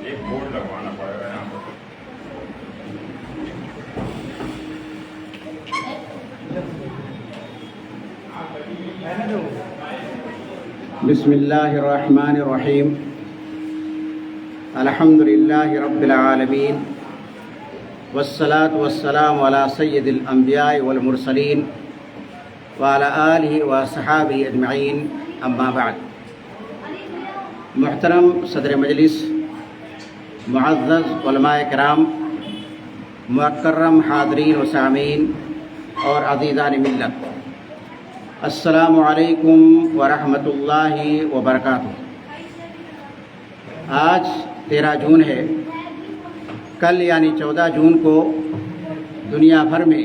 ایک بورڈ لگوانا پڑے گا یہاں پر۔ بسم اللہ الرحمن الرحیم الحمد للہ رب العالمین والصلاة والسلام علی سید الانبیاء والمرسلین وعلی آلہ وصحابہ اجمعین، اما بعد۔ محترم صدر مجلس، معزز علماء کرام، مکرم حاضرین و سامعین اور عزیزان ملت، السلام علیکم ورحمۃ اللہ وبرکاتہ۔ آج 13 جون ہے۔ کل یعنی 14 جون کو دنیا بھر میں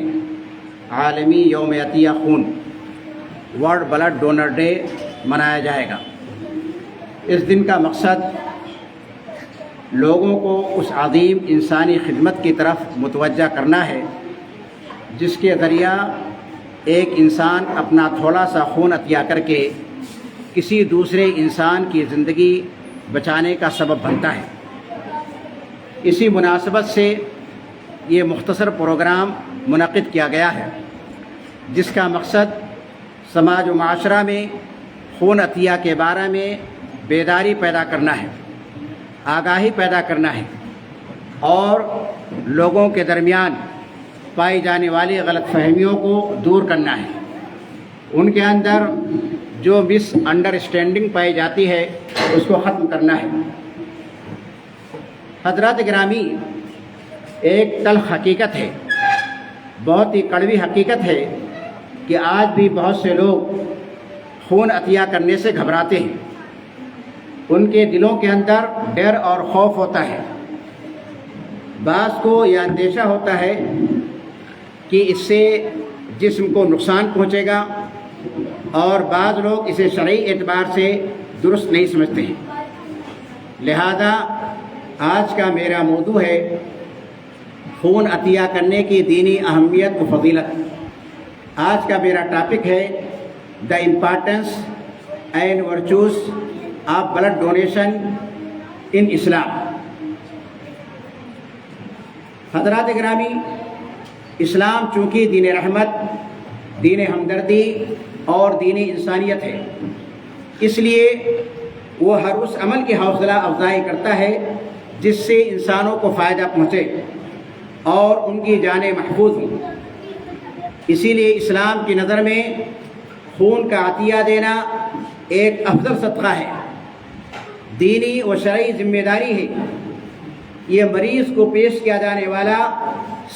عالمی یوم عطیہ خون، ورلڈ بلڈ ڈونر ڈے منایا جائے گا۔ اس دن کا مقصد لوگوں کو اس عظیم انسانی خدمت کی طرف متوجہ کرنا ہے جس کے ذریعہ ایک انسان اپنا تھوڑا سا خون عطیہ کر کے کسی دوسرے انسان کی زندگی بچانے کا سبب بنتا ہے۔ اسی مناسبت سے یہ مختصر پروگرام منعقد کیا گیا ہے جس کا مقصد سماج و معاشرہ میں خون عطیہ کے بارے میں بیداری پیدا کرنا ہے، آگاہی پیدا کرنا ہے اور لوگوں کے درمیان پائی جانے والی غلط فہمیوں کو دور کرنا ہے، ان کے اندر جو مس انڈرسٹینڈنگ پائی جاتی ہے اس کو ختم کرنا ہے۔ حضرات گرامی، ایک تلخ حقیقت ہے، بہت ہی کڑوی حقیقت ہے کہ آج بھی بہت سے لوگ خون عطیہ کرنے سے گھبراتے ہیں۔ ان کے دلوں کے اندر ڈر اور خوف ہوتا ہے۔ بعض کو یہ اندیشہ ہوتا ہے کہ اس سے جسم کو نقصان پہنچے گا، اور بعض لوگ اسے شرعی اعتبار سے درست نہیں سمجھتے ہیں۔ لہذا آج کا میرا موضوع ہے خون عطیہ کرنے کی دینی اہمیت و فضیلت۔ آج کا میرا ٹاپک ہے the importance and virtues of blood donation in Islam. حضرات گرامی، اسلام چونکہ دین رحمت، دین ہمدردی اور دین انسانیت ہے، اس لیے وہ ہر اس عمل کی حوصلہ افزائی کرتا ہے جس سے انسانوں کو فائدہ پہنچے اور ان کی جانیں محفوظ ہوں۔ اسی لیے اسلام کی نظر میں خون کا عطیہ دینا ایک افضل صدقہ ہے، دینی و شرعی ذمہ داری ہے۔ یہ مریض کو پیش کیا جانے والا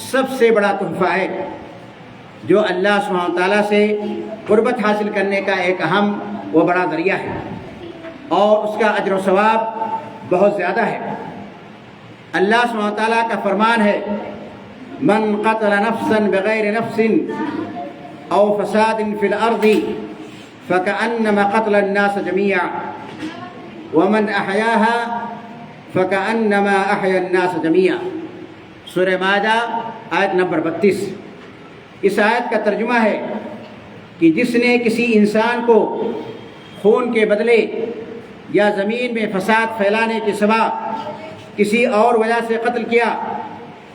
سب سے بڑا تحفہ ہے جو اللہ سبحانہ وتعالیٰ سے قربت حاصل کرنے کا ایک اہم و بڑا ذریعہ ہے، اور اس کا اجر و ثواب بہت زیادہ ہے۔ اللہ سبحانہ وتعالیٰ کا فرمان ہے، من قتل نفسا بغیر نفس او فساد فی الارض فکأنما قتل الناس جميعا ومن احیاها فکأنما احیا الناس جميعا۔ سورہ مائدہ آیت نمبر 32۔ اس آیت کا ترجمہ ہے کہ جس نے کسی انسان کو خون کے بدلے یا زمین میں فساد پھیلانے کے سوا کسی اور وجہ سے قتل کیا،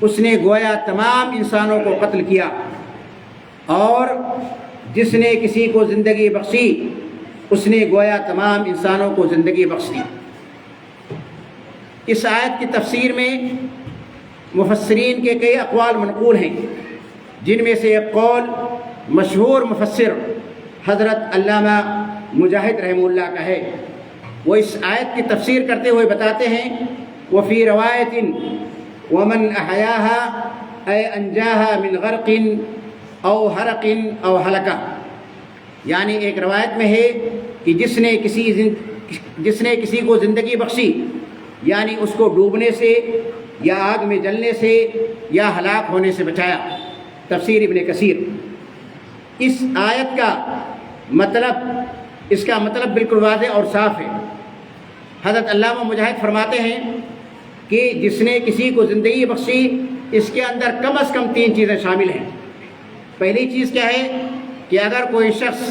اس نے گویا تمام انسانوں کو قتل کیا، اور جس نے کسی کو زندگی بخشی اس نے گویا تمام انسانوں کو زندگی بخش دی۔ اس آیت کی تفسیر میں مفسرین کے کئی اقوال منقول ہیں، جن میں سے ایک قول مشہور مفسر حضرت علامہ مجاہد رحمہ اللہ کا ہے۔ وہ اس آیت کی تفسیر کرتے ہوئے بتاتے ہیں، وفی روایت ومن احیاها اے انجاها من غرق او حرق او ہلکہ، یعنی ایک روایت میں ہے کہ جس نے کسی کو زندگی بخشی، یعنی اس کو ڈوبنے سے یا آگ میں جلنے سے یا ہلاک ہونے سے بچایا۔ تفسیر ابن کثیر۔ اس آیت کا مطلب بالکل واضح اور صاف ہے۔ حضرت علامہ مجاہد فرماتے ہیں کہ جس نے کسی کو زندگی بخشی، اس کے اندر کم از کم 3 چیزیں شامل ہیں۔ پہلی چیز کیا ہے کہ اگر کوئی شخص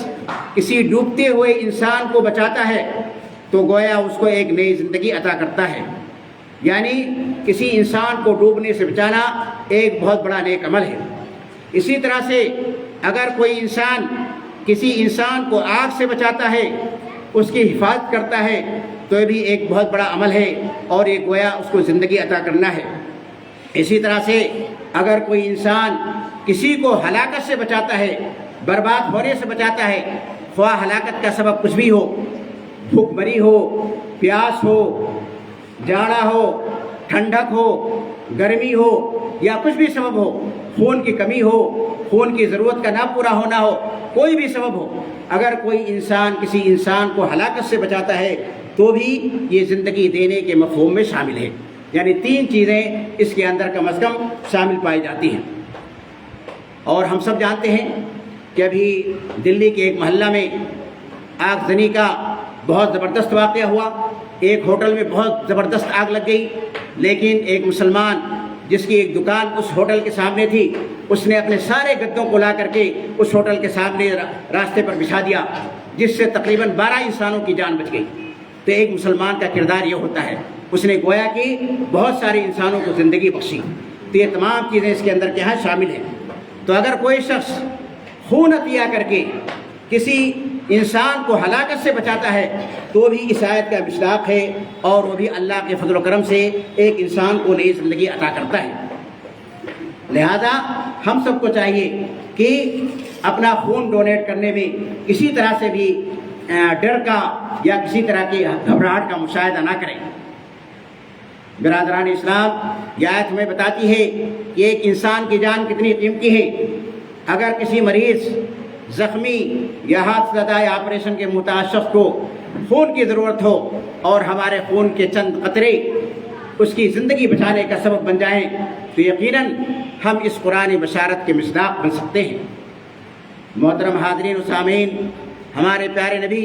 کسی ڈوبتے ہوئے انسان کو بچاتا ہے تو گویا اس کو ایک نئی زندگی عطا کرتا ہے۔ یعنی کسی انسان کو ڈوبنے سے بچانا ایک بہت بڑا نیک عمل ہے۔ اسی طرح سے اگر کوئی انسان کسی انسان کو آگ سے بچاتا ہے، اس کی حفاظت کرتا ہے، تو یہ بھی ایک بہت بڑا عمل ہے اور یہ گویا اس کو زندگی عطا کرنا ہے۔ اسی طرح سے اگر کوئی انسان کسی کو ہلاکت سے بچاتا ہے، برباد ہونے سے بچاتا ہے، خواہ ہلاکت کا سبب کچھ بھی ہو، بھوک مری ہو، پیاس ہو، جاڑا ہو، ٹھنڈک ہو، گرمی ہو، یا کچھ بھی سبب ہو، خون کی کمی ہو، خون کی ضرورت کا نہ پورا ہونا ہو، کوئی بھی سبب ہو، اگر کوئی انسان کسی انسان کو ہلاکت سے بچاتا ہے تو بھی یہ زندگی دینے کے مفہوم میں شامل ہے۔ یعنی 3 چیزیں اس کے اندر کم از کم شامل پائی جاتی ہیں۔ اور ہم سب جانتے ہیں کہ ابھی دلی کے ایک محلہ میں آگ زنی کا بہت زبردست واقعہ ہوا۔ ایک ہوٹل میں بہت زبردست آگ لگ گئی، لیکن ایک مسلمان جس کی ایک دکان اس ہوٹل کے سامنے تھی، اس نے اپنے سارے گدوں کو لا کر کے اس ہوٹل کے سامنے راستے پر بچھا دیا، جس سے تقریباً 12 انسانوں کی جان بچ گئی۔ تو ایک مسلمان کا کردار یہ ہوتا ہے، اس نے گویا کہ بہت سارے انسانوں کو زندگی بخشی۔ تو یہ تمام چیزیں اس کے اندر کیا ہیں، شامل ہیں۔ تو اگر کوئی شخص خون عطیہ کر کے کسی انسان کو ہلاکت سے بچاتا ہے تو بھی اس آیت کا مصداق ہے، اور وہ بھی اللہ کے فضل و کرم سے ایک انسان کو نئی زندگی عطا کرتا ہے۔ لہذا ہم سب کو چاہیے کہ اپنا خون ڈونیٹ کرنے میں کسی طرح سے بھی ڈر کا یا کسی طرح کی گھبراہٹ کا مشاہدہ نہ کریں۔ برادران اسلام، یہ آیت ہمیں بتاتی ہے کہ ایک انسان کی جان کتنی قیمتی ہے۔ اگر کسی مریض، زخمی یا ہاتھ زدہ یا آپریشن کے محتاج شخص کو خون کی ضرورت ہو اور ہمارے خون کے چند قطرے اس کی زندگی بچانے کا سبب بن جائیں تو یقیناً ہم اس قرآن بشارت کے مصداق بن سکتے ہیں۔ محترم حاضرین و سامعین، ہمارے پیارے نبی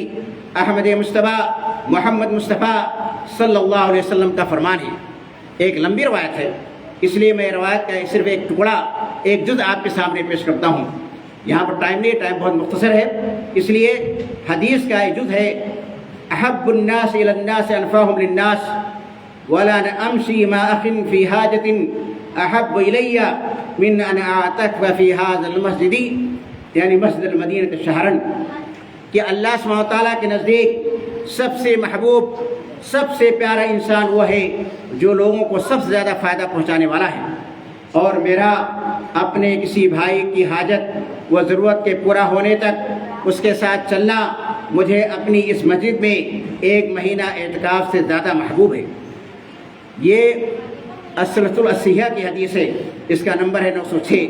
احمد مصطفیٰ محمد مصطفیٰ صلی اللہ علیہ وسلم کا فرمان ہے۔ ایک لمبی روایت ہے، اس لیے میں روایت کا صرف ایک ٹکڑا، ایک جز آپ کے سامنے پیش کرتا ہوں۔ یہاں پر ٹائم نہیں، ٹائم بہت مختصر ہے، اس لیے حدیث کا ایک جز ہے: احب الناس الى الناس انفعهم للناس ولا امشي مع اخ في حاجة احب الي من ان اعتكف في هذا المسجد، یعنی مسجد المدینہ شہرن، کہ اللہ سبحانہ و تعالیٰ کے نزدیک سب سے محبوب، سب سے پیارا انسان وہ ہے جو لوگوں کو سب سے زیادہ فائدہ پہنچانے والا ہے، اور میرا اپنے کسی بھائی کی حاجت و ضرورت کے پورا ہونے تک اس کے ساتھ چلنا مجھے اپنی اس مسجد میں 1 مہینہ اعتکاف سے زیادہ محبوب ہے۔ یہ السلسلۃ الصحیحہ کی حدیث ہے، اس کا نمبر ہے 906۔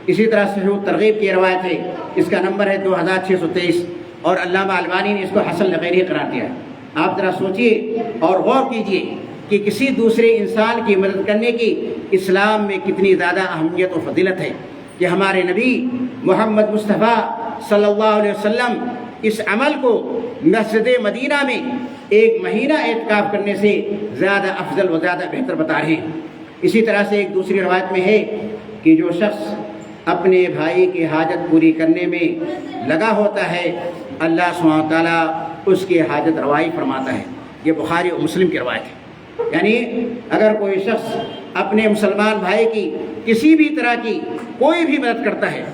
اسی طرح صحیح ترغیب کی روایت ہے، اس کا نمبر ہے 2623، اور علامہ البانی نے اس کو حسن لغیرہ قرار دیا ہے۔ آپ ذرا سوچئے اور غور کیجئے کہ کسی دوسرے انسان کی مدد کرنے کی اسلام میں کتنی زیادہ اہمیت و فضیلت ہے، کہ ہمارے نبی محمد مصطفیٰ صلی اللہ علیہ وسلم اس عمل کو مسجد مدینہ میں 1 مہینہ اعتکاف کرنے سے زیادہ افضل و زیادہ بہتر بتا رہے ہیں۔ اسی طرح سے ایک دوسری روایت میں ہے کہ جو شخص اپنے بھائی کی حاجت پوری کرنے میں لگا ہوتا ہے، اللہ سبحانہ تعالیٰ اس کی حاجت روائی فرماتا ہے۔ یہ بخاری و مسلم کی روایت ہے۔ یعنی اگر کوئی شخص اپنے مسلمان بھائی کی کسی بھی طرح کی کوئی بھی مدد کرتا ہے،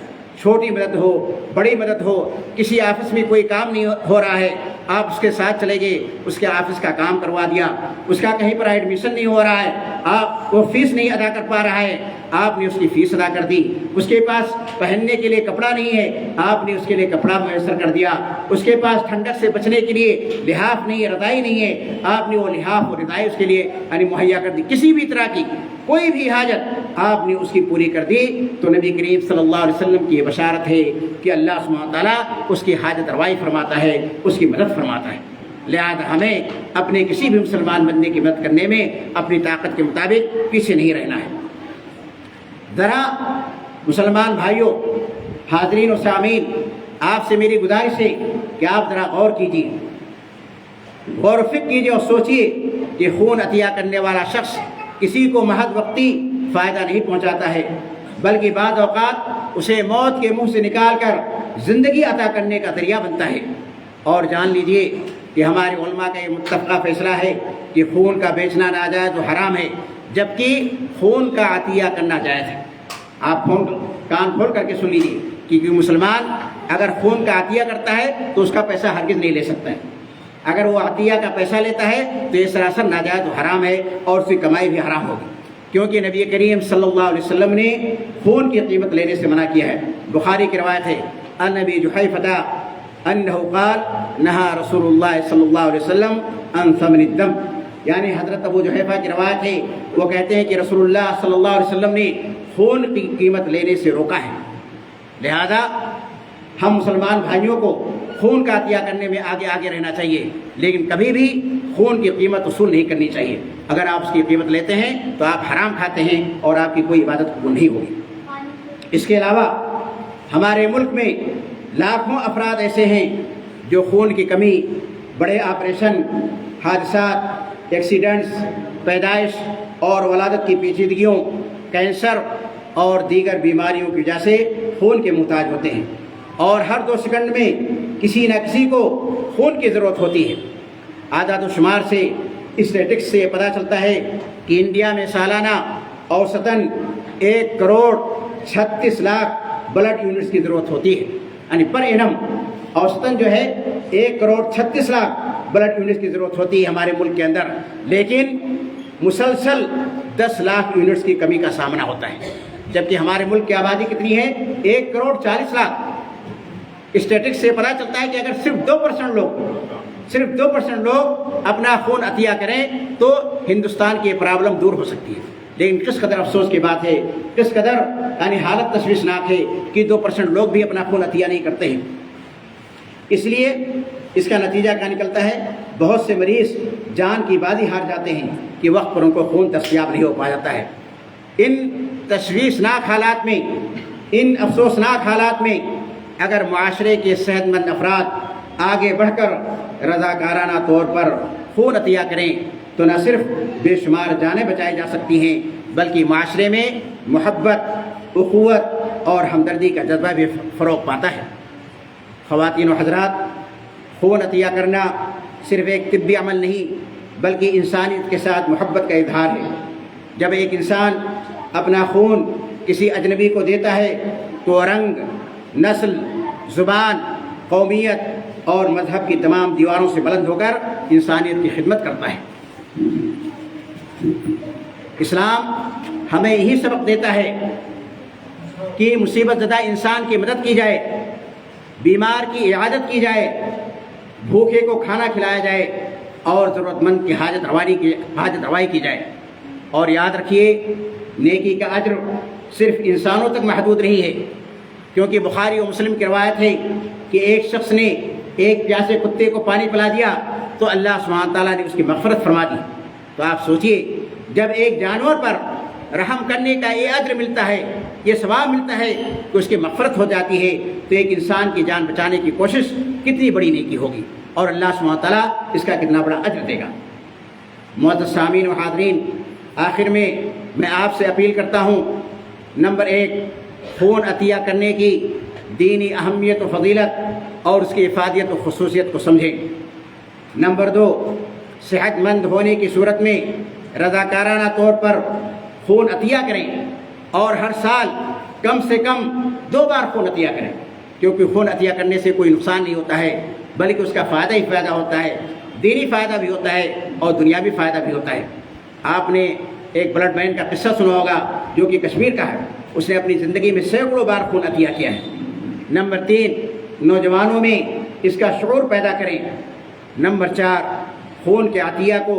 چھوٹی مدد ہو، بڑی مدد ہو، کسی آفس میں کوئی کام نہیں ہو رہا ہے، آپ اس کے ساتھ چلے گئے، اس کے آفس کا کام کروا دیا، اس کا کہیں پر ایڈمیشن نہیں ہو رہا ہے، آپ وہ فیس نہیں ادا کر پا رہا ہے، آپ نے اس کی فیس ادا کر دی، اس کے پاس پہننے کے لیے کپڑا نہیں ہے، آپ نے اس کے لیے کپڑا میسر کر دیا، اس کے پاس ٹھنڈک سے بچنے کے لیے لحاف نہیں ہے، رضائی نہیں ہے، آپ نے وہ لحاف اور رضائی اس کے لیے مہیا کر دی۔ کسی بھی طرح کی کوئی بھی حاجت آپ نے اس کی پوری کر دی تو نبی کریم صلی اللہ علیہ وسلم کی یہ بشارت ہے کہ اللہ سبحانہ تعالیٰ اس کی حاجت روائی فرماتا ہے، اس کی مدد فرماتا ہے۔ لہذا ہمیں اپنے کسی بھی مسلمان بندے کی مدد کرنے میں اپنی طاقت کے مطابق پیچھے نہیں رہنا ہے۔ ذرا مسلمان بھائیوں، حاضرین و سامعین، آپ سے میری گزارش ہے کہ آپ ذرا غور کیجیے، غور و فکر کیجیے اور سوچیے کہ خون عطیہ کرنے والا شخص کسی کو محض وقتی فائدہ نہیں پہنچاتا ہے، بلکہ بعض اوقات اسے موت کے منہ سے نکال کر زندگی عطا کرنے کا ذریعہ بنتا ہے۔ اور جان لیجئے کہ ہمارے علماء کا یہ متفقہ فیصلہ ہے کہ خون کا بیچنا ناجائز و حرام ہے، جبکہ خون کا عطیہ کرنا جائز ہے۔ آپ کان کھول کر کے سن لیجیے، کیونکہ مسلمان اگر خون کا عطیہ کرتا ہے تو اس کا پیسہ ہرگز نہیں لے سکتا ہے۔ اگر وہ عطیہ کا پیسہ لیتا ہے تو یہ سراسر ناجائز و حرام ہے، اور اس کی کمائی بھی حرام ہوگی، کیونکہ نبی کریم صلی اللہ علیہ وسلم نے خون کی قیمت لینے سے منع کیا ہے۔ بخاری کی روایت ہے، ان ابی جحیفہ انہ قال نہى رسول اللہ صلی اللہ علیہ وسلم عن ثمن الدم، یعنی حضرت ابو جحیفہ کی روایت ہے، وہ کہتے ہیں کہ رسول اللہ صلی اللہ علیہ وسلم نے خون کی قیمت لینے سے روکا ہے۔ لہذا ہم مسلمان بھائیوں کو خون کا عطیہ کرنے میں آگے آگے رہنا چاہیے، لیکن کبھی بھی خون کی قیمت وصول نہیں کرنی چاہیے۔ اگر آپ اس کی قیمت لیتے ہیں تو آپ حرام کھاتے ہیں اور آپ کی کوئی عبادت قبول نہیں ہوگی۔ اس کے علاوہ ہمارے ملک میں لاکھوں افراد ایسے ہیں جو خون کی کمی، بڑے آپریشن، حادثات، ایکسیڈنٹس، پیدائش اور ولادت کی پیچیدگیوں، کینسر اور دیگر بیماریوں کی وجہ سے خون کے محتاج ہوتے ہیں، اور ہر 2 سیکنڈ میں کسی نہ کسی کو خون کی ضرورت ہوتی ہے۔ اعداد و شمار سے، اسٹیٹکس سے پتہ چلتا ہے کہ انڈیا میں سالانہ اوسطاً 1 کروڑ 36 لاکھ بلڈ یونٹس کی ضرورت ہوتی ہے، یعنی پر اینم اوسطاً جو ہے 1 کروڑ 36 لاکھ بلڈ یونٹس کی ضرورت ہوتی ہے ہمارے ملک کے اندر، لیکن مسلسل 10 لاکھ یونٹس کی کمی کا سامنا ہوتا ہے، جبکہ ہمارے ملک کی آبادی کتنی ہے؟ 1 کروڑ 40 لاکھ۔ اسٹیٹکس سے پتہ چلتا ہے کہ اگر صرف 2% لوگ اپنا خون عطیہ کریں تو ہندوستان کی یہ پرابلم دور ہو سکتی ہے۔ لیکن کس قدر افسوس کی بات ہے، کس قدر یعنی حالت تشویشناک ہے کہ 2% لوگ بھی اپنا خون عطیہ نہیں کرتے ہیں۔ اس لیے اس کا نتیجہ کیا نکلتا ہے؟ بہت سے مریض جان کی بازی ہار جاتے ہیں کہ وقت پر ان کو خون دستیاب نہیں ہو پا جاتا ہے۔ ان تشویشناک حالات میں، ان افسوسناک حالات میں اگر معاشرے کے صحت مند افراد آگے بڑھ کر رضاکارانہ طور پر خون عطیہ کریں تو نہ صرف بے شمار جانیں بچائی جا سکتی ہیں، بلکہ معاشرے میں محبت، اخوت اور ہمدردی کا جذبہ بھی فروغ پاتا ہے۔ خواتین و حضرات، خون عطیہ کرنا صرف ایک طبی عمل نہیں بلکہ انسانیت کے ساتھ محبت کا اظہار ہے۔ جب ایک انسان اپنا خون کسی اجنبی کو دیتا ہے تو رنگ، نسل، زبان، قومیت اور مذہب کی تمام دیواروں سے بلند ہو کر انسانیت کی خدمت کرتا ہے۔ اسلام ہمیں یہی سبق دیتا ہے کہ مصیبت زدہ انسان کی مدد کی جائے، بیمار کی عیادت کی جائے، بھوکے کو کھانا کھلایا جائے اور ضرورت مند کی حاجت روائی کی جائے۔ اور یاد رکھیے، نیکی کا اجر صرف انسانوں تک محدود نہیں ہے، کیونکہ بخاری و مسلم کی روایت ہے کہ ایک شخص نے ایک پیاسے کتے کو پانی پلا دیا تو اللہ سبحانہ تعالیٰ نے اس کی مغفرت فرما دی۔ تو آپ سوچئے، جب ایک جانور پر رحم کرنے کا یہ اجر ملتا ہے، یہ ثواب ملتا ہے کہ اس کی مغفرت ہو جاتی ہے، تو ایک انسان کی جان بچانے کی کوشش کتنی بڑی نیکی ہوگی، اور اللہ سبحانہ تعالیٰ اس کا کتنا بڑا اجر دے گا۔ معزز سامعین و حاضرین، آخر میں آپ سے اپیل کرتا ہوں، نمبر 1، خون عطیہ کرنے کی دینی اہمیت و فضیلت اور اس کی افادیت و خصوصیت کو سمجھیں۔ نمبر 2، صحت مند ہونے کی صورت میں رضاکارانہ طور پر خون عطیہ کریں، اور ہر سال کم سے کم 2 بار خون عطیہ کریں، کیونکہ خون عطیہ کرنے سے کوئی نقصان نہیں ہوتا ہے، بلکہ اس کا فائدہ ہی فائدہ ہوتا ہے، دینی فائدہ بھی ہوتا ہے اور دنیاوی فائدہ بھی ہوتا ہے۔ آپ نے ایک بلڈ مین کا قصہ سنا ہوگا جو کہ کشمیر کا ہے، اس نے اپنی زندگی میں سینکڑوں بار خون عطیہ کیا ہے۔ نمبر 3، نوجوانوں میں اس کا شعور پیدا کریں۔ نمبر 4، خون کے عطیہ کو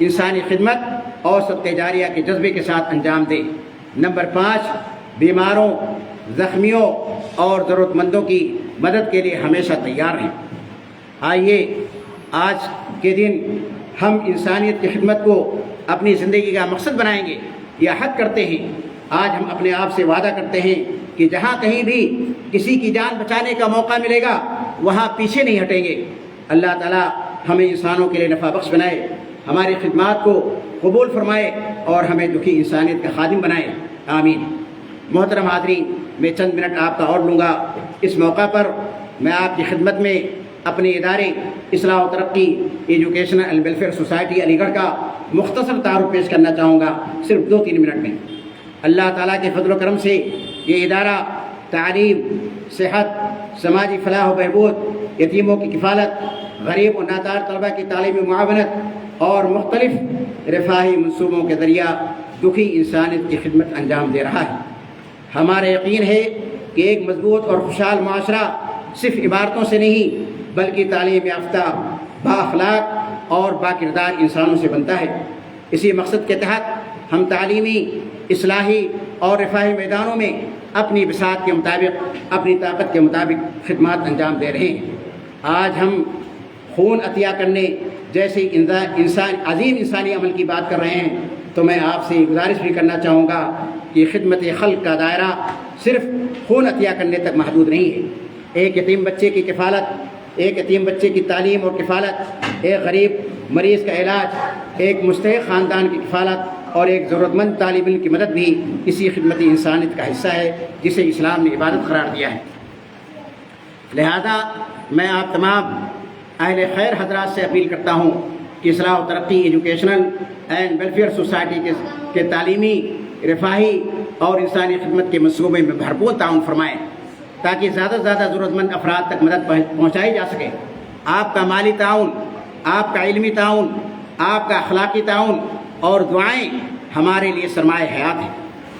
انسانی خدمت اور صدقہ جاریہ کے جذبے کے ساتھ انجام دیں۔ نمبر 5، بیماروں، زخمیوں اور ضرورت مندوں کی مدد کے لیے ہمیشہ تیار رہیں۔ آئیے آج کے دن ہم انسانیت کی خدمت کو اپنی زندگی کا مقصد بنائیں گے، یہ عہد کرتے ہیں۔ آج ہم اپنے آپ سے وعدہ کرتے ہیں کہ جہاں کہیں بھی کسی کی جان بچانے کا موقع ملے گا وہاں پیچھے نہیں ہٹیں گے۔ اللہ تعالیٰ ہمیں انسانوں کے لیے نفع بخش بنائے، ہماری خدمات کو قبول فرمائے اور ہمیں دکھی انسانیت کا خادم بنائے، آمین۔ محترم حاضرین، میں چند منٹ آپ کا اور لوں گا۔ اس موقع پر میں آپ کی خدمت میں اپنے ادارے اصلاح و ترقی ایجوکیشنل اینڈ ویلفیئر سوسائٹی علی گڑھ کا مختصر تعارف پیش کرنا چاہوں گا صرف 2-3 منٹ میں۔ اللہ تعالیٰ کے فضل و کرم سے یہ ادارہ تعلیم، صحت، سماجی فلاح و بہبود، یتیموں کی کفالت، غریب و نادار طلبہ کی تعلیمی معاونت اور مختلف رفاہی منصوبوں کے ذریعہ دکھی انسانیت کی خدمت انجام دے رہا ہے۔ ہمارا یقین ہے کہ ایک مضبوط اور خوشحال معاشرہ صرف عبارتوں سے نہیں بلکہ تعلیم یافتہ، بااخلاق اور باکردار انسانوں سے بنتا ہے۔ اسی مقصد کے تحت ہم تعلیمی، اصلاحی اور رفاہی میدانوں میں اپنی بساط کے مطابق، اپنی طاقت کے مطابق خدمات انجام دے رہے ہیں۔ آج ہم خون عطیہ کرنے جیسے عظیم انسانی عمل کی بات کر رہے ہیں تو میں آپ سے گزارش بھی کرنا چاہوں گا کہ خدمت خلق کا دائرہ صرف خون عطیہ کرنے تک محدود نہیں ہے۔ ایک یتیم بچے کی کفالت، ایک یتیم بچے کی تعلیم اور کفالت، ایک غریب مریض کا علاج، ایک مستحق خاندان کی کفالت اور ایک ضرورت مند طالب علم کی مدد بھی اسی خدمتی انسانیت کا حصہ ہے جسے اسلام نے عبادت قرار دیا ہے۔ لہذا میں آپ تمام اہل خیر حضرات سے اپیل کرتا ہوں کہ اصلاح و ترقی ایجوکیشنل اینڈ ویلفیئر سوسائٹی کے تعلیمی، رفاہی اور انسانی خدمت کے منصوبے میں بھرپور تعاون فرمائیں تاکہ زیادہ سے زیادہ ضرورت مند افراد تک مدد پہنچائی جا سکے۔ آپ کا مالی تعاون، آپ کا علمی تعاون، آپ کا اخلاقی تعاون اور دعائیں ہمارے لیے سرمایہ حیات ہیں۔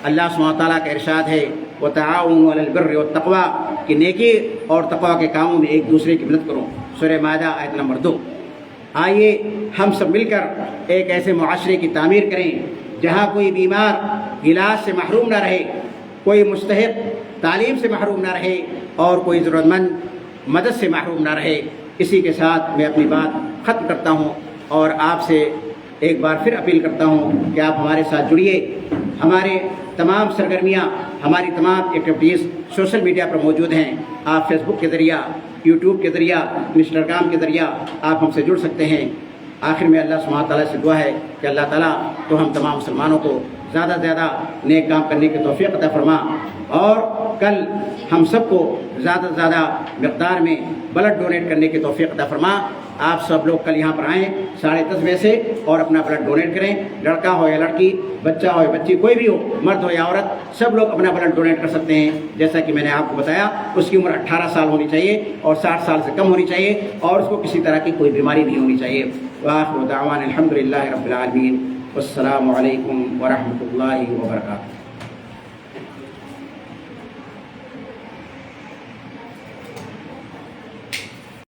اللہ سبحانہ تعالیٰ کا ارشاد ہے وتعاونوا علی البر والتقوی کہ نیکی اور تقوی کے کاموں میں ایک دوسرے کی مدد کرو۔ سورہ مائدہ آیت نمبر 2۔ آئیے ہم سب مل کر ایک ایسے معاشرے کی تعمیر کریں جہاں کوئی بیمار علاج سے محروم نہ رہے، کوئی مستحق تعلیم سے محروم نہ رہے اور کوئی ضرورت مند مدد سے محروم نہ رہے۔ اسی کے ساتھ میں اپنی بات ختم کرتا ہوں اور آپ سے ایک بار پھر اپیل کرتا ہوں کہ آپ ہمارے ساتھ جڑیے۔ ہمارے تمام سرگرمیاں، ہماری تمام ایکٹیویٹیز سوشل میڈیا پر موجود ہیں۔ آپ فیس بک کے ذریعہ، یوٹیوب کے ذریعہ، انسٹاگرام کے ذریعہ آپ ہم سے جڑ سکتے ہیں۔ آخر میں اللہ سبحانہ تعالیٰ سے دعا ہے کہ اللہ تعالیٰ تو ہم تمام مسلمانوں کو زیادہ سے زیادہ نیک کام کرنے کی توفیق عطا فرما اور کل ہم سب کو زیادہ سے زیادہ مقدار میں بلڈ ڈونیٹ کرنے کی توفیق عطا فرما۔ آپ سب لوگ کل یہاں پر آئیں 10:30 بجے سے اور اپنا بلڈ ڈونیٹ کریں۔ لڑکا ہو یا لڑکی، بچہ ہو یا بچی، کوئی بھی ہو، مرد ہو یا عورت، سب لوگ اپنا بلڈ ڈونیٹ کر سکتے ہیں۔ جیسا کہ میں نے آپ کو بتایا اس کی عمر 18 سال ہونی چاہیے اور 60 سال سے کم ہونی چاہیے اور اس کو کسی طرح کی کوئی بیماری نہیں ہونی چاہیے۔ وآخر دعوانا الحمدللہ رب العالمین، والسلام علیکم ورحمۃ اللہ وبرکاتہ۔